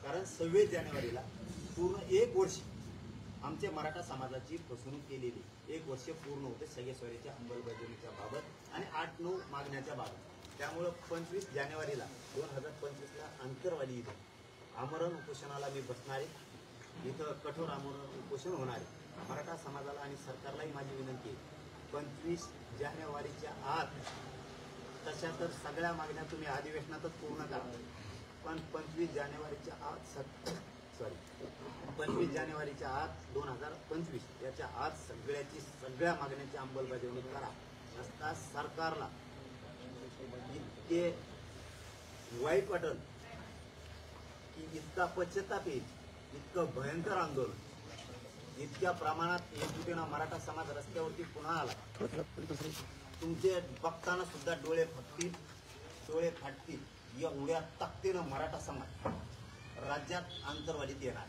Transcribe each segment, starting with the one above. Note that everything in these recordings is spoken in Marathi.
कारण 26 जानेवारीला पूर्ण 1 वर्ष आमच्या मराठा समाजाची फसवणूक केलेली 1 वर्ष पूर्ण होते सगळेश्वरीच्या अंमलबजावणीच्या बाबत आणि 8-9 मागण्याच्या बाबत। त्यामुळे 25 जानेवारीला 2025ला आंतरवाली इथे आमरण उपोषणाला मी बसणार आहे। इथं कठोर आमरण उपोषण होणार आहे। मराठा समाजाला आणि सरकारलाही माझी विनंती आहे, 25 जानेवारीच्या आत तशा तर सगळ्या मागण्या तुम्ही अधिवेशनातच पूर्ण करा, पण 25 जानेवारीच्या आत 25 जानेवारीच्या आत 2025 याच्या आत सगळ्या मागण्यांची अंमलबजावणी करा। नसता सरकारला इतके वाईट वाटेल की इतका पश्चाताप येईल, इतकं भयंकर आंदोलन, इतक्या प्रमाणात एकजुटीनं मराठा समाज रस्त्यावरती पुन्हा आला, तुमचे बघताना सुद्धा डोळे फाटतील। एवढ्या ताकदीनं मराठा समाज राज्यात आंतरवालीत येणार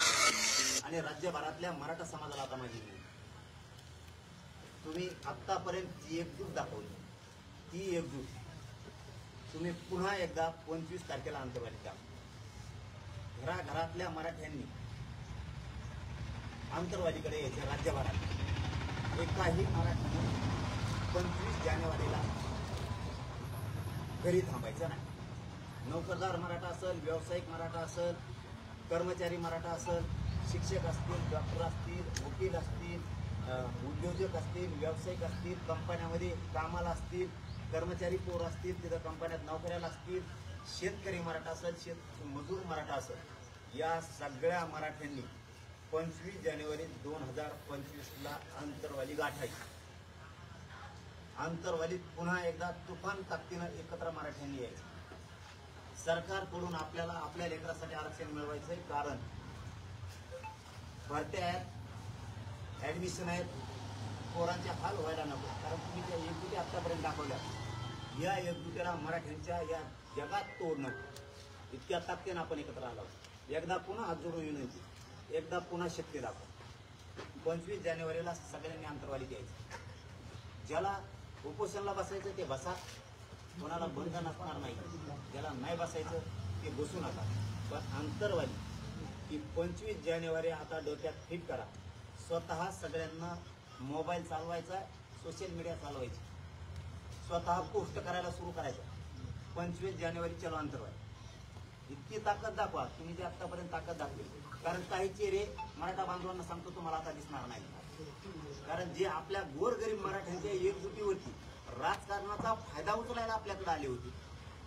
आणि राज्यभरातल्या मराठा समाजाला आता माझी विनंती, तुम्ही आतापर्यंत जी एकजूट दाखवली ती एकजूट तुम्ही पुन्हा एकदा 25 तारखेला आंतरवालीत द्या। घराघरातल्या मराठ्यांनी आंतरवालीकडे यायचे राज्यभरात। एकाही मराठ्याने 25 जानेवारीला घरी थांबायचं नाही। नोकरदार मराठा असेल, व्यावसायिक मराठा असेल, कर्मचारी मराठा असेल, शिक्षक असतील, डॉक्टर असतील, वकील असतील, उद्योजक असतील, व्यावसायिक असतील, कंपन्यामध्ये कामाला असतील, कर्मचारी पोर असतील, तिथं कंपन्यात नोकऱ्याला असतील, शेतकरी मराठा असेल, मजूर मराठा असेल, या सगळ्या मराठ्यांनी 25 जानेवारी 2025ला आंतरवाली गाठायची। आंतरवालीत पुन्हा एकदा तुफान ताकदीनं एकत्र मराठ्यांनी यायचं। सरकारकडून आपल्याला आपल्या लेकरासाठी आरक्षण मिळवायचंय, कारण भरत्या आहेत, ऍडमिशन आहेत, पोरांचे हाल व्हायला नको। कारण तुम्ही त्या एकजुटी आतापर्यंत दाखवल्या, या एकजुटीला मराठ्यांच्या या जगात तोडणं, इतक्या ताकदीनं आपण एकत्र आलो। एकदा पुन्हा हात जोडून विनंती, एकदा पुन्हा शक्ती दाखव। 25 जानेवारीला सगळ्यांनी आंतरवालीत यायचं। ज्याला उपोषणाला बसायचं ते बसा, कोणाला बंधन असणार नाही। ज्याला नाही बसायचं ते बसू नका, पण आंतरवाली ही 25 जानेवारी आता डोक्यात फिट करा। स्वतः सगळ्यांना मोबाईल चालवायचा, सोशल मीडिया चालवायची, स्वतः पोस्ट करायला सुरू करायचं। 25 जानेवारी चलो आंतरवाली, इतकी ताकद दाखवा तुम्ही जे आतापर्यंत ताकद दाखवली। कारण काही चेहरे मराठा बांधवांना सांगतो तुम्हाला आता दिसणार नाही, कारण जे आपल्या गोरगरीब मराठ्यांच्या एकजुटीवरती राजकारणाचा फायदा उचलायला आपल्याकडे आले होते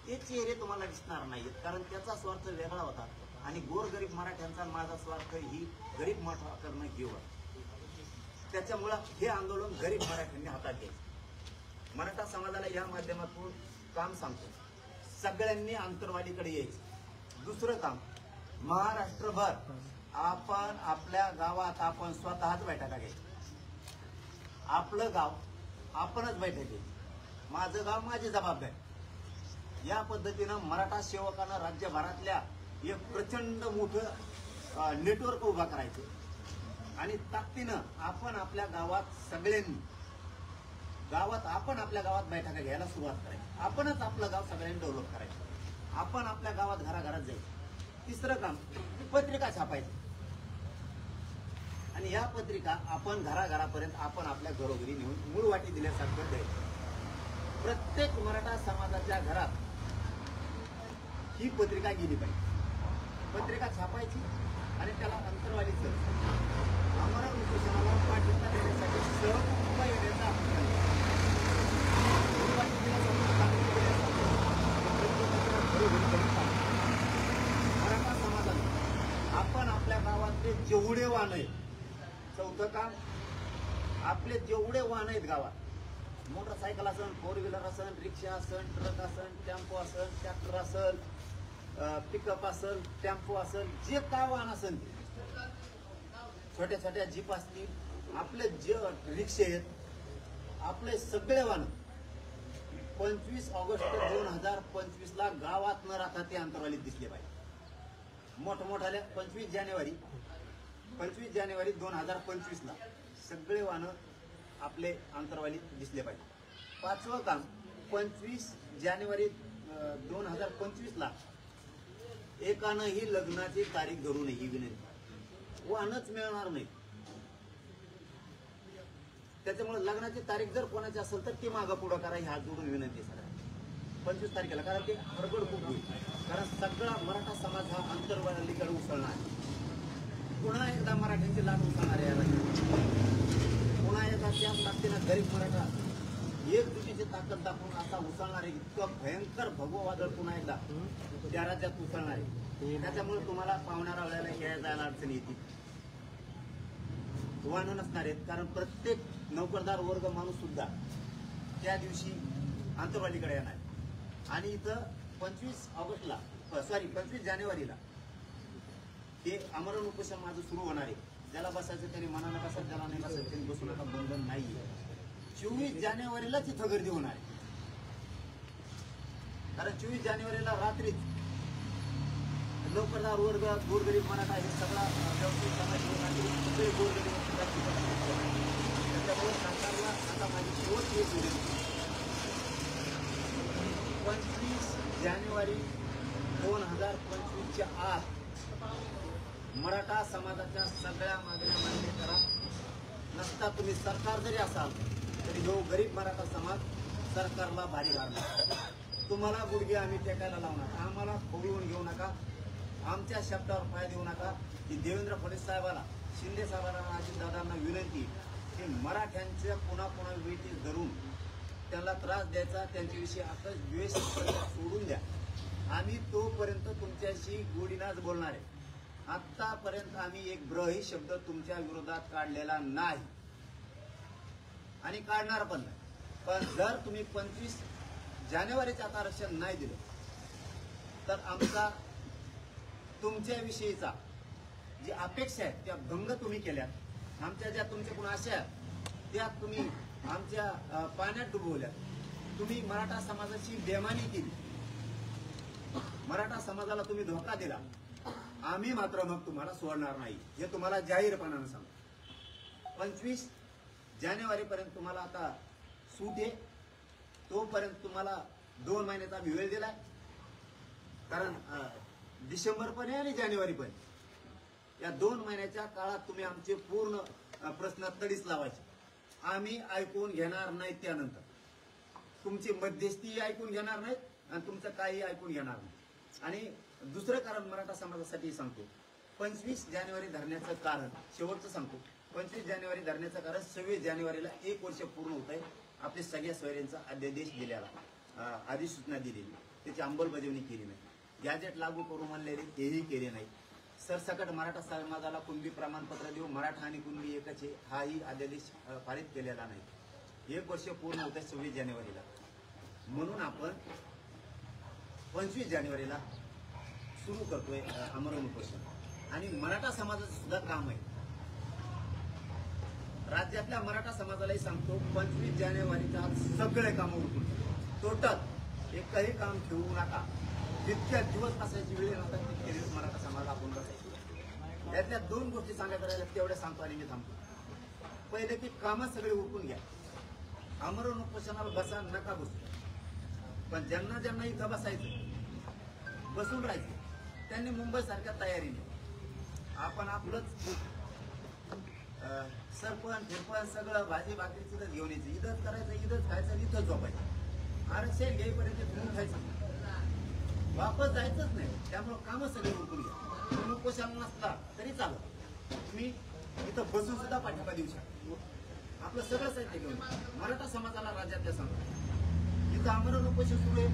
ते चेहरे तुम्हाला दिसणार नाहीत, कारण त्याचा स्वार्थ वेगळा होता आणि गोरगरीब मराठ्यांचा माझा स्वार्थ ही गरीब मोठा करणं हे होतं। त्याच्यामुळं हे आंदोलन गरीब मराठ्यांनी हातात घ्यायचं। मराठा समाजाला या माध्यमातून काम सांगतो, सगळ्यांनी आंतरवालीकडे यायचं। दुसरं काम, महाराष्ट्रभर आपण आपल्या गावात आपण स्वतःच बैठका घ्यायची। आपलं गाव आपणच बैठक घ्यायची, माझं गाव माझी जबाबदारी। या पद्धतीनं मराठा सेवकांना राज्यभरातल्या एक प्रचंड मोठं नेटवर्क उभा करायचं आणि ताकदीनं आपण आपल्या गावात सगळ्यांनी आपण आपल्या गावात बैठका घ्यायला सुरुवात करायची। आपणच आपलं गाव सगळ्यांनी डेव्हलप करायचं, आपण आपल्या गावात घराघरात जायचं। तिसरं काम, पत्रिका छापायची आणि या पत्रिका आपण घराघरापर्यंत आपण आपल्या घरोघरी नेऊन मूळ वाटी दिल्यासारखं द्यायचं। प्रत्येक मराठा समाजाच्या घरात ही पत्रिका गेली पाहिजे। पत्रिका छापायची आणि त्याला अंतरवालीचं आमरण उपोषणाला पाठिंबा देण्यासाठी सहकुटुंब येण्याचा मराठा समाजाने आपण आपल्या गावातले जेवढे वाहन आहेत, चौथं काम, आपले जेवढे वाहन आहेत गावात, मोटरसायकल असेल, 4 व्हीलर असेल, रिक्षा असेल, ट्रक असेल, टेम्पो असेल, ट्रॅक्टर असेल, पिकअप असेल, टेम्पो असेल, जे काय वाहन असेल, छोट्या छोट्या जीप असतील, आपले जे रिक्षे आहेत, आपले सगळे वाहन 25 ऑगस्ट 2025ला गावात न राहता ते आंतरवालीत दिसले पाहिजे। मोठमोठ्याल्या 25 जानेवारी 2025ला सगळे वाहन आपले आंतरवालीत दिसले पाहिजे। पाचवं काम, 25 जानेवारी 2025ला एकानंही लग्नाची तारीख धरू नये ही विनंती. वाहनच मिळणार नाही. त्याच्यामुळे लग्नाची तारीख जर कोणाची असेल तर ती मागं पुढं करा ही हात जोडून विनंती सगळ्या. 25 तारखेला, कारण ते हडबड खूप होईल. कारण सगळा मराठा समाज हा अंतर्वालीकडे उसळणार आहे. पुन्हा एकदा मराठ्यांची लाट उसळणार आहे या राज्यात. पुन्हा एकदा त्याच ताकदीनं गरीब मराठा एकजुटीची ताकद दाखवून असा उसळणार आहे. इतकं भयंकर भगवं वादळ पुन्हा एकदा त्या राज्यात उसळणार आहे. त्याच्यामुळे तुम्हाला पावणाऱ्या वेळेला यायला जायला अडचणी येतील. वाहनं नसणार आहेत. कारण प्रत्येक नोकरदार वर्ग माणूस सुद्धा त्या दिवशी अंतरवालीकडे येणार. आणि इथं 25 जानेवारीला हे आमरण उपोषण माझं सुरू होणार आहे. ज्याला बसायचं त्यांनी मनानं बसा, ज्याला नाही बसायचं त्यांनी बसू नका, बंधन नाहीये. 24 जानेवारीलाच इथं गर्दी होणार आहे. कारण 24 जानेवारीला रात्रीच नोकरदार वर्ग, गोरगरीब मराठा हे सगळा व्यवसायिक समाज सगळे गोरगरीब त्याच्यामुळे सरकारला आता माझी शेवट हे विनंती. 25 जानेवारी 2025च्या आत मराठा समाजाच्या सगळ्या मागण्या मान्य करा. नसता तुम्ही सरकार जरी असाल तरी जो गरीब मराठा समाज सरकारला भारी घालणार. तुम्हाला गुडघे आम्ही टेकायला लावणार. आम्हाला खोळून घेऊ नका. आमच्या शब्दावर पाय देऊ नका. की देवेंद्र फडणवीस साहेबाला, शिंदे साहेबांना, अजितदादांना विनंती की मराठ्यांच्या पुन्हा वेटी धरून त्यांना त्रास द्यायचा, त्यांच्याविषयी आता द्वेष सोडून द्या. आम्ही तोपर्यंत तुमच्याशी गोडीनाच बोलणार आहे. आतापर्यंत आम्ही एक ब्रही शब्द तुमच्या विरोधात काढलेला नाही आणि काढणार पण नाही. पण जर तुम्ही 25 जानेवारीचं आता आरक्षण नाही दिलं तर आमचा तुमच्याविषयीचा जी अपेक्षा आहे त्या भंग तुम्ही केल्यात. आमच्या ज्या तुमच्याकडून आशा आहेत त्या तुम्ही आमच्या पाण्यात डुबवल्यात. तुम्ही मराठा समाजाची बेमानी केली. मराठा समाजाला तुम्ही धोका दिला. आम्ही मात्र मग तुम्हाला सोडणार नाही हे तुम्हाला जाहीरपणानं सांगतो. 25 जानेवारीपर्यंत तुम्हाला आता सूट आहे. तोपर्यंत तुम्हाला 2 महिन्याचा वेळ दिलाय. कारण डिसेंबर पण आहे आणि जानेवारी पण. या 2 महिन्याच्या काळात तुम्ही आमचे पूर्ण प्रश्न तडीच लावायचे. आम्ही ऐकून घेणार नाही. त्यानंतर तुमची मध्यस्थी ऐकून घेणार नाहीत आणि तुमचं काही ऐकून घेणार नाही. आणि दुसरं कारण मराठा समाजासाठी सांगतो. 25 जानेवारी धरण्याचं कारण शेवटचं सांगतो. 25 जानेवारी धरण्याचं कारण 26 जानेवारीला 1 वर्ष पूर्ण होत आहे. आपल्या सगळ्या सोयऱ्यांचा अध्यादेश दिलेला, अधिसूचना दिलेली, त्याची अंमलबजावणी केली नाही. गॅजेट लागू करू म्हणलेले तेही केले नाही. सरसकट मराठा समाजाला कुणबी प्रमाणपत्र देऊ, मराठा आणि कुणबी एकच आहे हाही अध्यादेश पारित केलेला नाही. 1 वर्ष पूर्ण होत आहे 26 जानेवारीला. म्हणून आपण 25 जानेवारीला सुरू करतोय आमरण उपोषण. आणि मराठा समाजाचं सुद्धा काम आहे. राज्यातल्या मराठा समाजालाही सांगतो 25 जानेवारीच्या सगळे काम उरकून टोटल एकही काम ठेवू नका. जितक्या दिवस बसायची वेळ नव्हता तितके दिवस मराठा समाज आपण बसायची. यातल्या 2 गोष्टी सांगायच्या राहिल्या तेवढ्या सांगतो आणि मी थांबतो. पहिले की कामं सगळे उरकून घ्या. आमरण उपोषणाला बसा नका बसू. पण ज्यांना ज्यांना इथं बसायचं बसून राहायचं त्यांनी मुंबई सारख्या तयारीने आपण आपलंच सरपण फिरपण सगळं भाजी भाकरी तिथं घेऊन यायचं. इथंच करायचं, इथंच खायचं, इथंच झोपायचं. आरक्षण घेईपर्यंत फिरून खायचं, वापस जायचंच नाही. त्यामुळं कामं सगळे उरकून घ्या. तुम्ही उपोषण नसला तरी चालत. तुम्ही इथं बसून सुद्धा पाठिंबा देऊ शकता. आपलं सगळं साहित्य घेऊन मराठा समाजाला राज्यातल्या सांगतो इथं आमरण उपोषण सुरू आहे.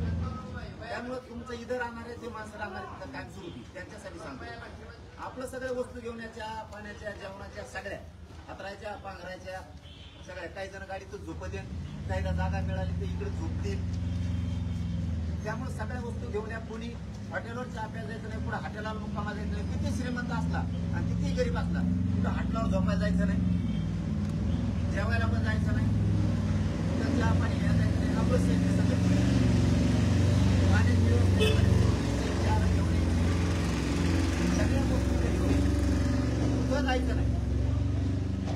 त्यामुळे तुमचं इथं राहणारे जे माणसं राहणारे तिथं कायम सुरू होती त्यांच्यासाठी सांगतो. आपलं सगळ्या वस्तू घेऊन याच्या, पाण्याच्या, जेवणाच्या सगळ्या हातरायच्या, पांघरायच्या सगळ्या. काही जण गाडीतच झोपतील, काहीला जागा मिळाली तर इकडे झोपतील. त्यामुळे सगळ्या वस्तू घेऊन या. कोणी हॉटेलवर चहा प्यायला जायचं नाही, पुढे हॉटेलला मुक्कामा जायचं नाही. किती श्रीमंत असला आणि किती गरीब असला कुठं हॉटेलवर झोपायला जायचं नाही, जेवायला पण जायचं नाही, कुठं चहा पाणी घ्यायला जायचं नाही. आपलं सगळं पाण्याची व्यवस्था घेऊन सगळ्या वस्तू घेऊन कुठं जायचं नाही.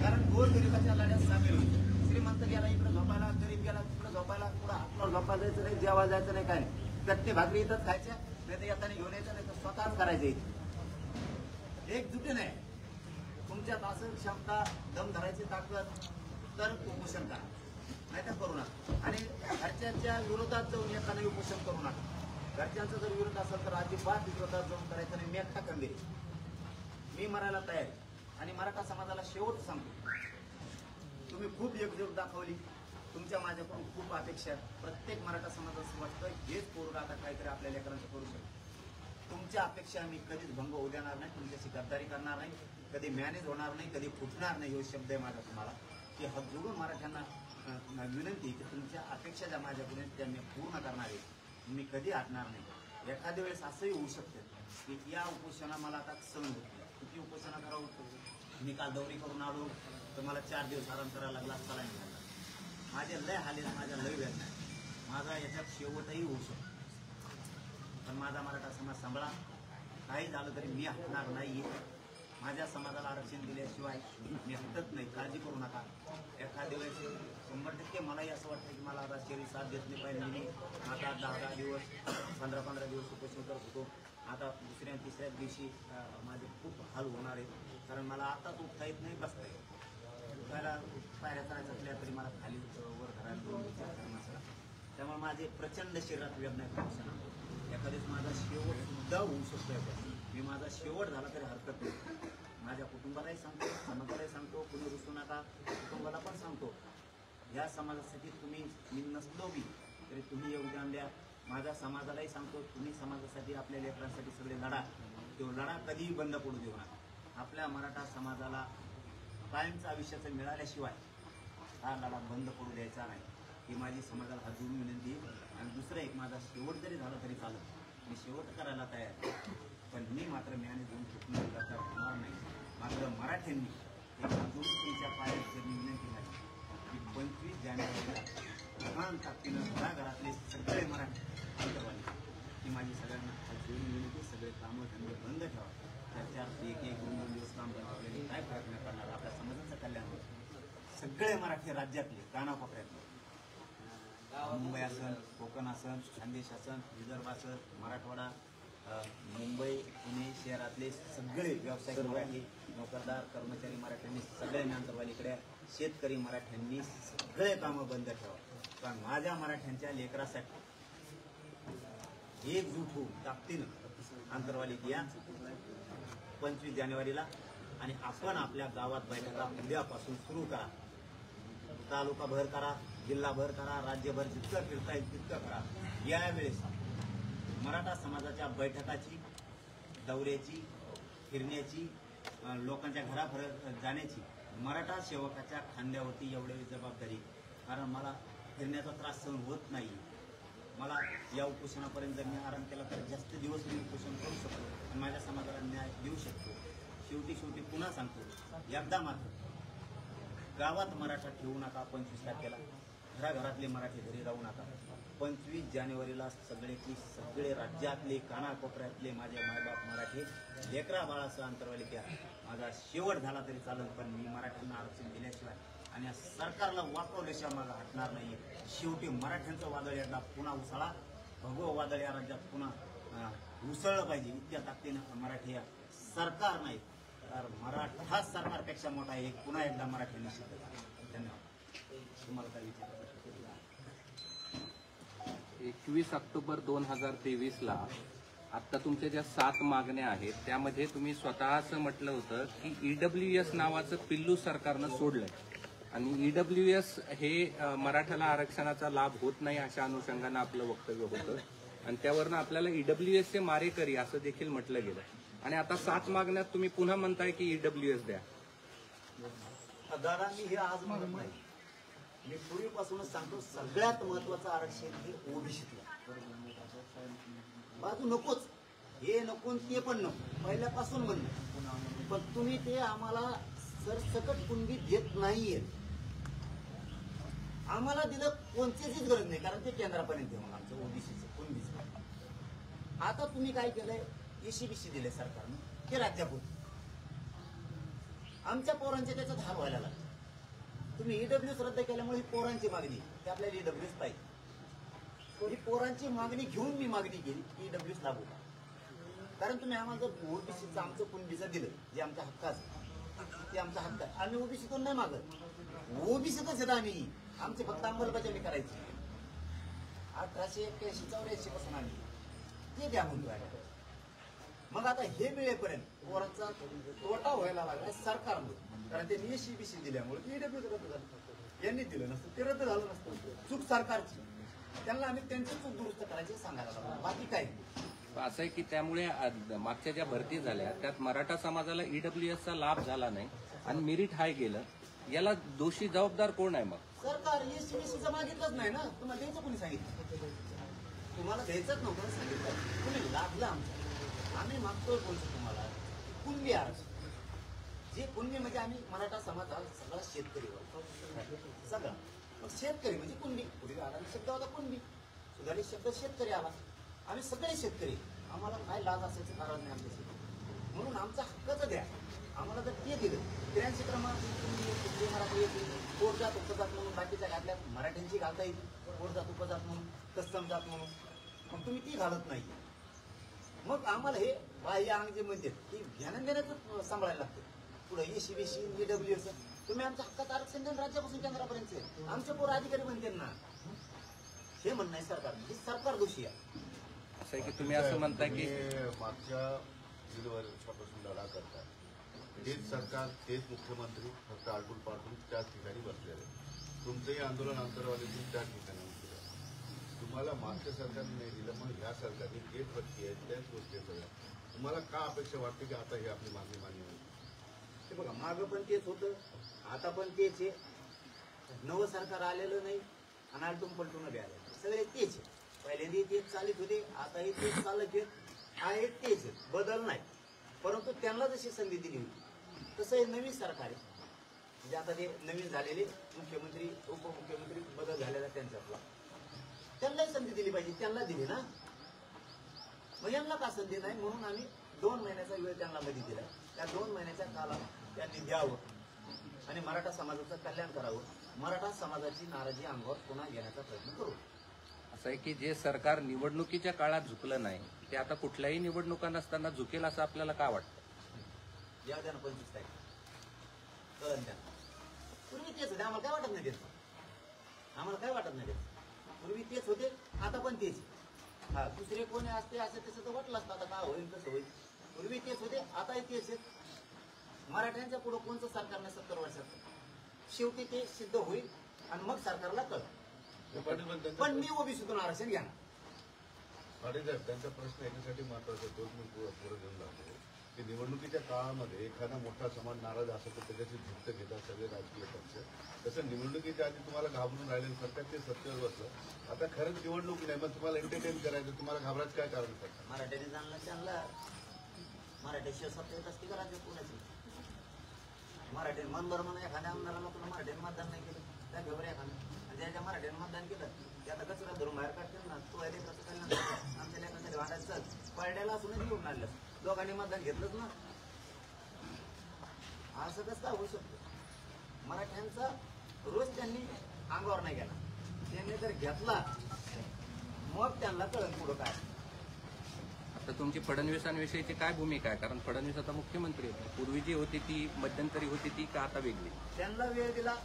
कारण गोरगरिबाच्या लढ्यात सामील होईल. श्रीमंत गेला इकडे झोपायला, गरीब गेला तिकडे झोपायला, पुढे हातला झोपायला जायचं नाही, जेवायला जायचं नाही, काय नाही. चटणी भाकरी इथंच खायच्या, नाही तर येताना घेऊन यायचं, नाही तर स्वतःच करायचं इथे एकजुटीने. तुमच्यात असं क्षमता, दम धरायची ताकद, तर उपोषण करा, नाही तर करू नका. आणि घरच्यांच्या विरोधात जाऊन एखादं उपोषण करू नका. घरच्यांचा जर विरोध असेल तर अजिबात विरोधात जाऊन करायचं नाही. मी एकटा खंबीर आहे, मी मरायला तयार आहे. आणि मराठा समाजाला शेवट सांगतो, तुम्ही खूप एकजूट दाखवली, तुमच्या माझ्याकडून खूप अपेक्षा आहेत. प्रत्येक मराठा समाजाचं वाटतं हेच पोरगा आता काहीतरी आपल्या लेकरांचं करू शकतो. तुमच्या अपेक्षा मी कधीच भंग होऊ देणार नाही, तुमच्याशी गद्दारी करणार नाही, कधी मॅनेज होणार नाही, कधी फुटणार नाही. हे शब्द आहे माझा तुम्हाला, की हात जोडून मराठ्यांना विनंती की तुमच्या अपेक्षा ज्या माझ्याकडून त्या मी पूर्ण करणार आहे. मी कधी हटणार नाही. एखाद्या वेळेस असंही होऊ शकतं की या उपोषणा मला आता सहन होत नाही, किती उपोषणा करावं. मी काल दौरी करून आलो तर मला 4 दिवस आराम करायला लागला, चला निघाला. माझ्या लय हालेत, माझ्या लय वेदना आहे. माझा याच्यात शेवटही होऊ शकतो. पण माझा मराठा समाज सांभाळा, काही झालं तरी मी हटणार नाही. माझ्या समाजाला आरक्षण दिल्याशिवाय मी हटत नाही, काळजी करू नका. एखाद्या वेळेस 100% मलाही असं वाटतं की मला आता शरीर साथ देत नाही पाहिजे. मी आता 10-10 दिवस 15-15 दिवस उपोषण करत होतो. आता दुसऱ्या तिसऱ्या दिवशी माझे खूप हाल होणार आहेत. कारण मला आताच उठता येत नाही, बसता येत. उठायला पायऱ्या करायचं असल्या तरी मला खाली वर करायला दोन विचार करणं असला. त्यामुळे माझे प्रचंड शरीरात वेदना आहेत. एखाद्याच माझा शेवट सुद्धा होऊ शकतो. मी माझा शेवट झाला तरी हरकत नाही. माझ्या कुटुंबालाही सांगतो, समाजालाही सांगतो, कुणी रुसू नका. कुटुंबाला पण सांगतो, या समाजासाठी तुम्ही, मी नसलो बी तरी तुम्ही योगदान द्या. माझ्या समाजालाही सांगतो, तुम्ही समाजासाठी, आपल्या लेकरांसाठी सगळे लढा. तो लढा कधीही बंद पडू देऊ नका. आपल्या मराठा समाजाला कायमचं आयुष्याचं मिळाल्याशिवाय हा लढा बंद पडू द्यायचा नाही, ही माझी समाजाला हात जोडून विनंती. आणि दुसरं एक, माझा शेवट जरी झाला तरी चालत, मी शेवट करायला तयार आहे. पण मी मात्र म्याने देऊन चुकून गद्दार होणार नाही. मात्र मराठ्यांनी एक हात जोडून तुमच्या पायात जर विनंती झाली की 25 जानेवारीला लहान ताकदीनं घराघरातले सगळे मराठी अंतरवाली, ही माझी सगळ्यांना हात जोडून विनंती. सगळे कामं धंदे बंद ठेवा. त्याच्यात एक 2-2 दिवस काम बंद केले काय फरक नाही करणार. आपल्या समाजाचं कल्याण होतं. सगळे मराठी राज्यातले, कानाकोपऱ्यातले, मुंबई असन, कोकण असन, खानदेश असन, विदर्भ असन, मराठवाडा, मुंबई, पुणे शहरातले सगळे व्यावसायिक मराठी, नोकरदार, कर्मचारी मराठ्यांनी, सगळे अंतरवालीकडे, शेतकरी मराठ्यांनी सगळे कामं बंद ठेवा. पण माझ्या मराठ्यांच्या लेकरासाठी एकजूट होऊन ताकदीनं अंतरवालीत या 25 जानेवारीला. आणि आपण आपल्या गावात बैठका उद्यापासून सुरू करा. तालुकाभर करा, जिल्हाभर करा, राज्यभर जितकं फिरता येईल तितकं करा. यावेळेस मराठा समाजाच्या बैठकाची, दौऱ्याची, फिरण्याची, लोकांच्या घरापर्यंत जाण्याची मराठा सेवकाच्या खांद्यावरती एवढी जबाबदारी. कारण मला फिरण्याचा त्रास सहन होत नाही. मला या उपोषणापर्यंत जर मी आराम केला तर जास्त दिवस मी उपोषण करू शकतो आणि माझ्या समाजाला न्याय देऊ शकतो. शेवटी पुन्हा सांगतो, एकदा मात्र गावात मराठा ठेवू नका. 25 तारखेला घराघरातले मराठी घरी राहू नका. 25 जानेवारीला सगळे राज्यातले, कानाकोपऱ्यातले माझे मायबाप मराठी लेकरा बाळासह अंतरवाली द्या. माझा शेवट झाला तरी चालेल, पण मी मराठ्यांना आरक्षण दिल्याशिवाय आणि या सरकारला वापरल्याशिवाय माझा हटणार नाही. शेवटी मराठ्यांचं वादळ एकदा पुन्हा उसळा, भगवं वादळ या राज्यात पुन्हा उसळलं पाहिजे. इतक्या ताकदीनं मराठी या सरकार नाही तर मराठा सरकारपेक्षा मोठा आहे. पुन्हा एकदा मराठ्यांनी सिद्ध करा. धन्यवाद. तुम्हाला काय विचारायचं? 21 ऑक्टोबर 2023ला आता तुमच्या ज्या 7 मागण्या आहेत त्यामध्ये तुम्ही स्वतः असं म्हटलं होतं की EWS नावाचं पिल्लू सरकारनं सोडलंय आणि EWS हे मराठ्याला आरक्षणाचा लाभ होत नाही अशा अनुषंगानं आपलं वक्तव्य होतं आणि त्यावरनं आपल्याला EWS चे मारेकरी असं देखील म्हटलं गेलं. आणि आता 7 मागण्यात तुम्ही पुन्हा म्हणताय की EWS द्या. दादा, मी हे आज म्हणत नाही, मी पूर्वीपासूनच सांगतो, सगळ्यात महत्वाचं आरक्षण हे ओबीसीतलं. बाजू नकोच, हे नको ते पण नको, पहिल्यापासून म्हणणं. पण तुम्ही ते आम्हाला सरसकट कुणबी देत नाहीये. आम्हाला दिलं कोणतीच गरज नाही, कारण ते केंद्रापर्यंत देऊन आमचं ओबीसीचं कुणबीचं. आता तुम्ही काय केलंय, ECBC दिले सरकारनं, हे राज्यापुरतं. आमच्या पोरांचे त्याच्यात हाल व्हायला लागले. तुम्ही EWS रद्द केल्यामुळे ही पोरांची मागणी, ते आपल्याला EWS पाहिजे. ही पोरांची मागणी घेऊन मी मागणी केली की EWS लागू करा. कारण तुम्ही आम्हाला जर ओबीसीचं आमचं कुणबीचं दिलं जे आमच्या हक्काचं ते आमचा हक्क आहे. आम्ही ओबीसीतून नाही मागत, ओबीसीतच येतं आम्ही. आमची फक्त अंमलबजावणी करायची. 1881-84 पासून आम्ही ते द्या म्हणतो. मग आता हे मिळेपर्यंत पोरांचा तोटा व्हायला लागला सरकारमुळे, कारण त्यांनी एससीबीसी दिल्यामुळे ईडब्ल्यू रद्द झालं. यांनी दिलं नसतं ते रद्द झालं नसतं, चूक सरकारची. त्यांना आम्ही त्यांची चूक दुरुस्त करायची सांगायला लागलो, बाकी काय. असं आहे की त्यामुळे मागच्या ज्या भरती झाल्या त्यात मराठा समाजाला ईडब्ल्यूएसचा लाभ झाला नाही आणि मेरिट हाय गेलं. याला दोषी जबाबदार कोण आहे? मग सरकार एससीबीसीचं मागितलंच नाही ना. तुम्हाला द्यायचं कोणी सांगितलं? तुम्हाला द्यायचंच नव्हतं सांगितलं, तुम्ही लाभलं आमचं. आम्ही मागतोय बोलतो तुम्हाला कुणबी आरक्षण. जे कुणबी म्हणजे आम्ही मराठा समाज हा सगळा शेतकरी सगळा. मग शेतकरी म्हणजे कुणबी. पुढे आला शब्द होता कुणबी, सुधारित शब्द शेतकरी आला. आम्ही सगळे शेतकरी. आम्हाला काय लाज असायचं कारण नाही आमच्या शेतकरी. म्हणून आमचा हक्कच द्या. आम्हाला जर ते दिलं 83 क्रमांक मराठी येते, पोट जात उपजात म्हणून बाकीच्या आपल्या मराठ्यांची घालता येईल, पोट जात उपजात म्हणून, कस्तम जात म्हणून. मग तुम्ही ती घालत नाही. मग आम्हाला हे बाह्य अंग जे म्हणते की ज्ञान देण्याचं सांभाळायला लागतं. पुढे एससीबीसी ईडब्ल्यूएस तुम्ही आमच्या हक्कात आरक्षण द्या राज्यापासून केंद्रापर्यंत. आमचे पोर अधिकारी म्हणते ना, हे म्हणणं आहे सरकार. हे सरकार दोषी आहे. असं आहे की तुम्ही असं म्हणताय की मागच्या 3 वर्षापासून लढा करताय. तेच सरकार, तेच मुख्यमंत्री फक्त आलटून पालटून त्याच ठिकाणी बसलेले. तुमचंही आंदोलन अंतरवालीतून त्याच ठिकाणी केलं. तुम्हाला मागच्या सरकारने नाही दिलं, पण ह्या सरकारने जे प्रक्रिया आहेत त्याच गोष्टी सगळ्या. तुम्हाला का अपेक्षा वाटते की आता ही आपली मागणी मान्य होईल? ते बघा, मागं पण तेच होतं, आता पण तेच आहे. नवं सरकार आलेलं नाही आणि आलटून पलटून बी आलेलं, सगळे तेच आहे. पहिल्यांदा तेच चालित होते, आताही तेच चालत आहे, तेच आहे, बदल नाही. परंतु त्यांना जशी संधी दिली होती तसं हे नवीन सरकार आहे. म्हणजे आता ते नवीन झालेले मुख्यमंत्री उपमुख्यमंत्री बदल झालेला त्यांच्यातला, त्यांनाही संधी दिली पाहिजे. त्यांना दिली ना, मग यांना का संधी नाही? म्हणून आम्ही 2 महिन्याचा वेळ त्यांना मध्ये दिला. त्या 2 महिन्याच्या कालात त्यांनी द्यावं आणि मराठा समाजाचं कल्याण करावं. मराठा समाजाची नाराजी अंगावर पुन्हा घेण्याचा प्रयत्न करू. असं आहे की जे सरकार निवडणुकीच्या काळात झुकलं नाही ते आता कुठल्याही निवडणुका नसताना झुकेल असं आपल्याला का वाटतं? या द्या ना 25 तारीख कळण द्या. पूर्वी तेच होते, आम्हाला काय वाटत नाही त्याचं. आम्हाला काय वाटत नाही त्याचं. पूर्वी तेच होते, आता पण तेच. हा, दुसरे कोणी असते असं तसं तर वाटलं असतं. आता काय होईल कसं होईल. पूर्वी तेच होते, आताही तेच आहेत. मराठ्यांच्या पुढं कोणतं सरकार नाही 70 वर्षात. शेवटी ते सिद्ध होईल आणि मग सरकारला कळतं. पण मी ओबीसीतून आरक्षण घ्या. पाटील साहेब, त्यांचा प्रश्न याच्यासाठी महत्वाचा तोच मी पुढे घेऊन जातो की निवडणुकीच्या काळामध्ये एखादा मोठा समाज नाराज असेल तर त्याच्याशी झुक्त घेतात सगळे राजकीय पक्ष. तसं निवडणुकीच्या आधी तुम्हाला घाबरून राहिलेलं सरकार ते सत्तेवर बसलं. आता खरंच निवडणूक नाही, मग तुम्हाला एंटरटेन करायचं, तुम्हाला घाबरायचं काय कारण सरकार? मराठ्याने जाणलं त्यांना. मराठ्याशिवाय सत्ता येत असते का राज्यात कोणाची? मराठ्याने मन बरं म्हणून एखाद्या आमदाराला तुला मराठ्याने मतदान नाही केलं त्या घेवर एखादं, आणि ज्याच्या मराठ्याने मतदान केलं ते आता कचरा धरून बाहेर काढतील ना. तो आहे कसं कल्याण आमच्या लेखासाठी वाढायचं पडड्याला असूनच घेऊन आणलं. दोघांनी मतदान घेतलंच ना. असं कसं होऊ शकतं? मराठ्यांचा रोज त्यांनी अंगावर नाही गेला. त्यांनी जर घेतला मग त्यांना कळण पुढं काय. आता तुमची फडणवीसांविषयीची काय भूमिका आहे? कारण फडणवीस आता मुख्यमंत्री आहेत. पूर्वी जी होती ती मध्यंतरी होती ती का आता वेगळी? त्यांना वेळ दिला,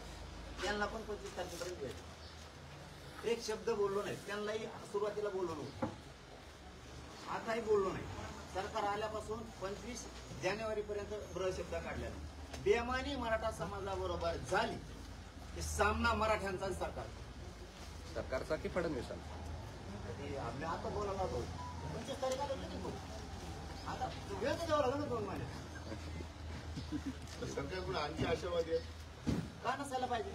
त्यांना पण 25 तारखेपर्यंत वेळ. एक शब्द बोललो नाही. त्यांनाही सुरुवातीला बोललो नव्हतं, आताही बोललो नाही. सरकार आल्यापासून 25 जानेवारीपर्यंत शब्द काढला. बेमानी मराठा समाजाबरोबर झाली की सामना मराठ्यांचा सरकार. सरकारचा की फडणवीसांचा? आम्ही आता बोलायला होतो 25 तारखेला किती बोलू. आता वेळ तर द्यावा लागेल ना 2 महिने. सरकारकडून आणखी आशावादी आहे का नसायला पाहिजे?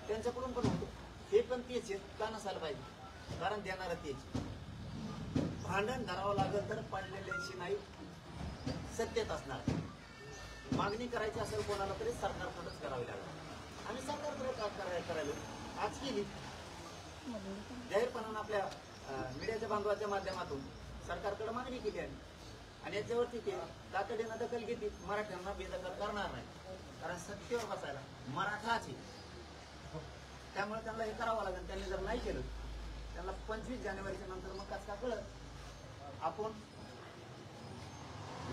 त्यांच्याकडून पण होतो. हे पण तेच आहेत, का नसायला पाहिजे? कारण देणारं तेच. भांडण धरावं लागेल तर पडलेल्याशी नाही, सत्तेत असणार. मागणी करायची असेल कोणाला तरी सरकारकडेच करावी लागेल. आणि सरकारकडे करायला आज केली जाहीरपणानं आपल्या मीडियाच्या बांधवाच्या माध्यमातून सरकारकडे मागणी केली आहे. आणि याच्यावरती ते तातडीनं दखल घेतली. मराठ्यांना बेदखल करणार नाही, कारण सत्तेवर बसायला मराठाच आहे. त्यामुळे त्यांना हे करावं लागेल. त्यांनी जर नाही केलं त्यांना 25 जानेवारीच्या नंतर मग कसं का कळत आपण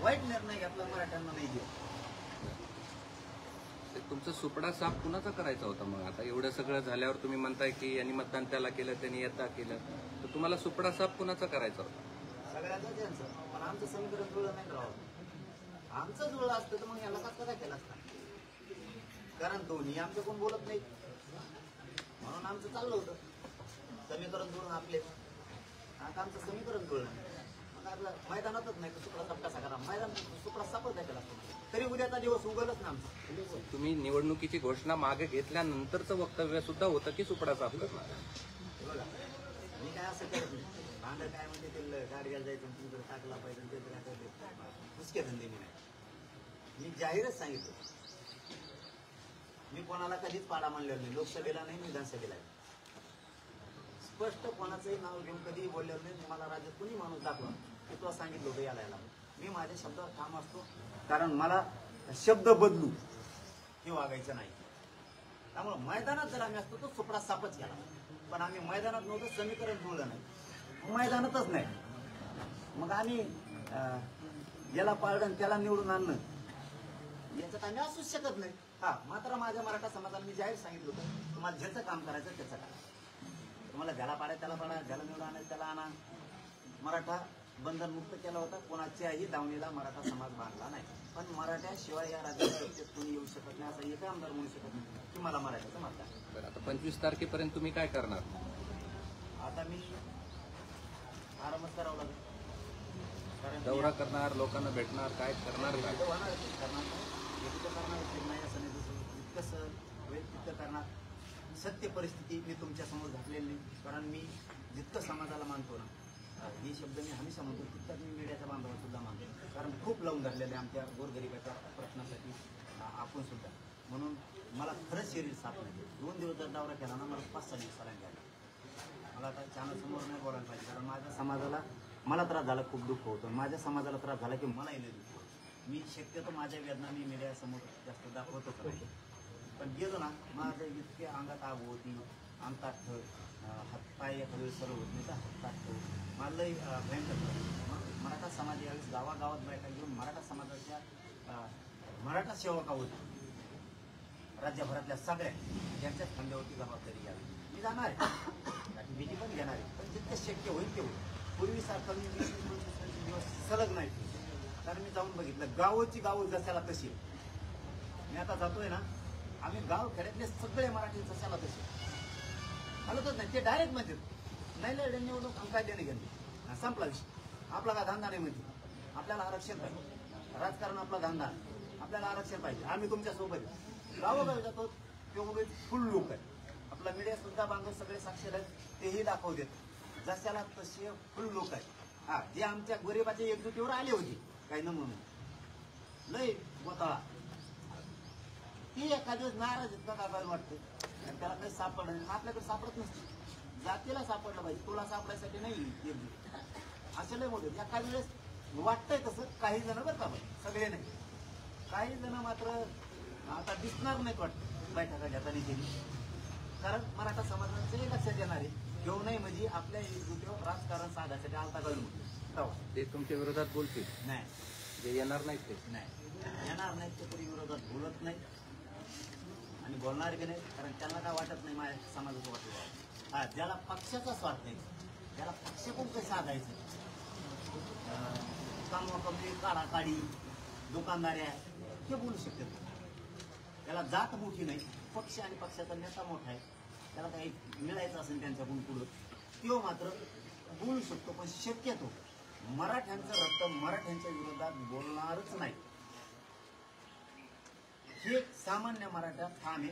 वाईट निर्णय घेतला मराठ्यांना नाही दिला. ते तुमचा सुपडा साफ कुणाचा करायचा होता मग? आता एवढं सगळं झाल्यावर तुम्ही म्हणताय की यांनी मतदान त्याला केलं, त्यांनी यता केलं, तर तुम्हाला सुपडा साफ कुणाचा करायचा होता? सगळ्यांचं त्यांचं, पण आमचं समीकरण जुळलं नाही राहत. आमचं जुळलं असतं तर मग याला कसं काय केलं असतं? कारण दोन्ही आमचं कोण बोलत नाही म्हणून आमचं चाललं होतं समीकरण जुळून आपले. आता आमचं समीकरण जुळलं नाही, मग आपलं मैदानातच नाही तर सुपडा साफ कसा करा? मैदान सुपडा साफच नाही केला असतं तरी उद्याचा दिवस उगलच ना आमचं. तुम्ही निवडणुकीची घोषणा मागे घेतल्यानंतरचं वक्तव्य सुद्धा होतं की सुपडा साफ करणार. बघा मी काय असं करत नाही. भांडं काय म्हणते ते गाडग्याला जायचं तुमचं टाकला पाहिजे ते तर काय पुसके धंदे मी नाही. मी जाहीरच सांगितलं मी कोणाला कधीच पाडा मानलेला नाही. लोकसभेला नाही, विधानसभेला नाही. स्पष्ट कोणाचंही नाव घेऊन कधीही बोललेलं नाही. मला राज्यात कुणी माणूस दाखवा की तुला सांगितलं होतं याला. मी माझ्या शब्दावर ठाम असतो, कारण मला शब्द बदलू हे वागायचं नाही. त्यामुळे मैदानात जर आम्ही असतो तर सुपडा साफच केला, पण आम्ही मैदानात नव्हतं, समीकरण जुळलं नाही, मैदानातच नाही. मग आम्ही याला पाळणं त्याला निवडून आणणं याच्यात आम्ही असूच शकत नाही. हा मात्र माझ्या मराठा समाजाला मी जाहीर सांगितलं होतं तुम्हाला ज्याचं काम करायचं त्याचं करा. तुम्हाला ज्याला पाडायचं त्याला पाडा, ज्याला निवडून आणायचं त्याला आणा. मराठा बंधनमुक्त केला होता. कोणाच्याही दावणीला मराठा समाज बांधला नाही. पण मराठ्याशिवाय या राज्यात कोणी येऊ शकत नाही असं एक आमदार म्हणू शकत नाही की मला मराठ्याचं मतदान. बरं, आता 25 तारखेपर्यंत तुम्ही काय करणार? आता मी आरामच करावं लागेल. कारण दौरा करणार, लोकांना भेटणार, काय करणार काय? कसं तितकं करणार. सत्य परिस्थिती मी तुमच्या समोर घातलेली नाही, कारण मी जितकं समाजाला मानतो ना हे शब्द मी हमेशा म्हणतो तितकं मी मीडियाच्या बांधवाला सुद्धा मानतो, कारण खूप लावून धरलेले आमच्या गोरगरिबाच्या प्रश्नासाठी आपण सुद्धा. म्हणून मला खरंच शरीर साथ नाही. 2 दिवस जर दौरा केला ना मला 5-6 दिवसाला घ्यायला. मला आता चॅनल समोर नाही बोलायला पाहिजे, कारण माझ्या समाजाला मला त्रास झाला, खूप दुःख होतं. माझ्या समाजाला त्रास झाला की मलाही लई दुःख होतं. मी शक्यतो माझ्या वेदना मी मीडियासमोर जास्त दाखवतच नाही. पण गेलो ना माझं इतके अंगात आग होती, अंगात हातपाय एखाद्या वेळेस सर्व होत नाही तर हातपाय मला लई भयंकर. मराठा समाज यावेळेस गावागावात बैठक घेऊन मराठा समाजाच्या मराठा सेवका होती राज्यभरातल्या सगळ्या यांच्या खांद्यावरती जबाबदारी घ्यावी. मी जाणार आहे, भीती पण घेणार आहे, पण जितकं शक्य होईल तेवढं. पूर्वीसारखं मी 20-25 दिवस सलग नाही, कारण मी जाऊन बघितलं गावची गाव जशाला तशी. मी आता जातोय ना, आम्ही गाव खेड्यातले सगळे मराठी जशाला तसे हलतच नाही. ते डायरेक्ट म्हणतात नाही लढे निवडणूक काय देणे घेणे संपला विषय. आपला काय धंदा नाही म्हणते. आपल्याला आरक्षण पाहिजे, राजकारण आपला धंदा, आपल्याला आरक्षण पाहिजे. आम्ही तुमच्या सोबत गावोगावी जातो, तेवढे फुल लोक आहेत. आपला मीडिया सुद्धा बांधव सगळे साक्षर आहेत, तेही दाखवू देत जशाला तसे फुल लोक आहेत. हा जे आमच्या गरिबाच्या एकजुटीवर आले होते काही न म्हणून लय गोताळा ती एखाद्या दिवस नाराज इतका दाबायला वाटतं आणि त्याला काही सापडलं नाही. आपल्याकडे सापडत नसते. जातीला सापडलं पाहिजे, तुला सापडायसाठी नाही एकजूट असं लय मोठं. एखाद्या वेळेस वाटतंय तसं काही जण बरं का, सगळे नाही. काही जण मात्र आता दिसणार नाहीत वाटतं बैठका घेताना केली, कारण मराठा समाजाचे लक्षात येणारे घेऊ नये म्हणजे आपल्या एकजुटीवर राजकारण साधायसाठी आलता घालून ते तुमच्या विरोधात बोलतील नाही, जे येणार नाहीत ते नाही येणार नाहीत ते तरी विरोधात बोलत नाही आणि बोलणार की नाही, कारण त्यांना काय वाटत नाही माझ्या समाजाचं वाटत. हा ज्याला पक्षाचा स्वार्थ नाही, ज्याला पक्ष कोण कसं साधायचं, कामवाकमली काढाकाढी दुकानदाऱ्या हे बोलू शकतात. त्याला जात मोठी नाही, पक्ष आणि पक्षाचा नेता मोठा आहे, त्याला काही मिळायचं असेल त्यांच्याकडून पुढं तो मात्र बोलू शकतो. पण शक्यतो मराठ्यांचं रक्त मराठ्यांच्या विरोधात बोलणारच नाही हे सामान्य मराठा ठाम आहे.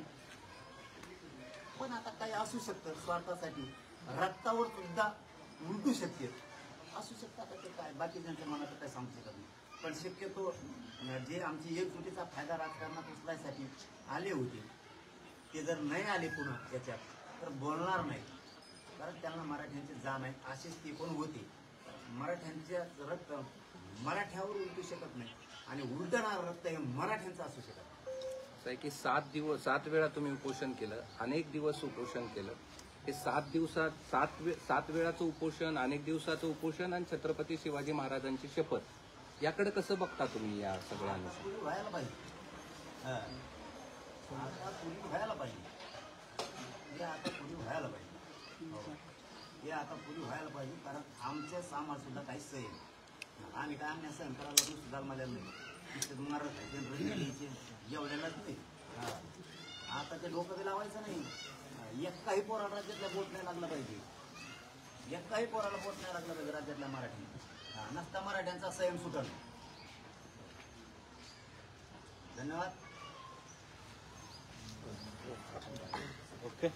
पण आता काही असू शकतं स्वार्थासाठी रक्तावर सुद्धा उलटू शकते असू शकतं. आता ते काय बाकी त्यांच्या मनात काय सांगू शकत नाही. पण शक्यतो जे आमची एकजुटीचा फायदा राजकारणात उचलायसाठी आले होते ते जर नाही आले पुन्हा याच्यात तर बोलणार नाही, कारण त्यांना मराठ्यांची जाण आहे. असेच ते पण होते. मराठ्यांच्या रक्त मराठ्यावर उलटू शकत नाही आणि उलटणारं रक्त हे मराठ्यांचं असू शकत नाही. असं आहे की 7 वेळा तुम्ही उपोषण केलं, अनेक दिवस उपोषण केलं. हे 7 दिवसात 7 वेळाचं उपोषण, अनेक दिवसाचं उपोषण आणि छत्रपती शिवाजी महाराजांची शपथ याकडे कसं बघता तुम्ही या सगळ्यांना? पुरी व्हायला पाहिजे. हा. आता पुरी व्हायला पाहिजे. हे आता पुरी व्हायला पाहिजे. हो. हे आता पुरी व्हायला पाहिजे, कारण आमच्या सामान सुद्धा काही सही नाही. आम्ही काय अन्याय सहन करायला सुद्धा मला नाही. महाराज एवढ्यालाच नाही. हा. आता ते डोकं बी लावायचं नाही. एकाही पोराला राज्यातल्या बोट नाही लागला पाहिजे. एकाही पोराला बोट नाही लागलं पाहिजे राज्यातल्या मराठी. नसता मराठ्यांचा संयम सुटल. धन्यवाद. ओके.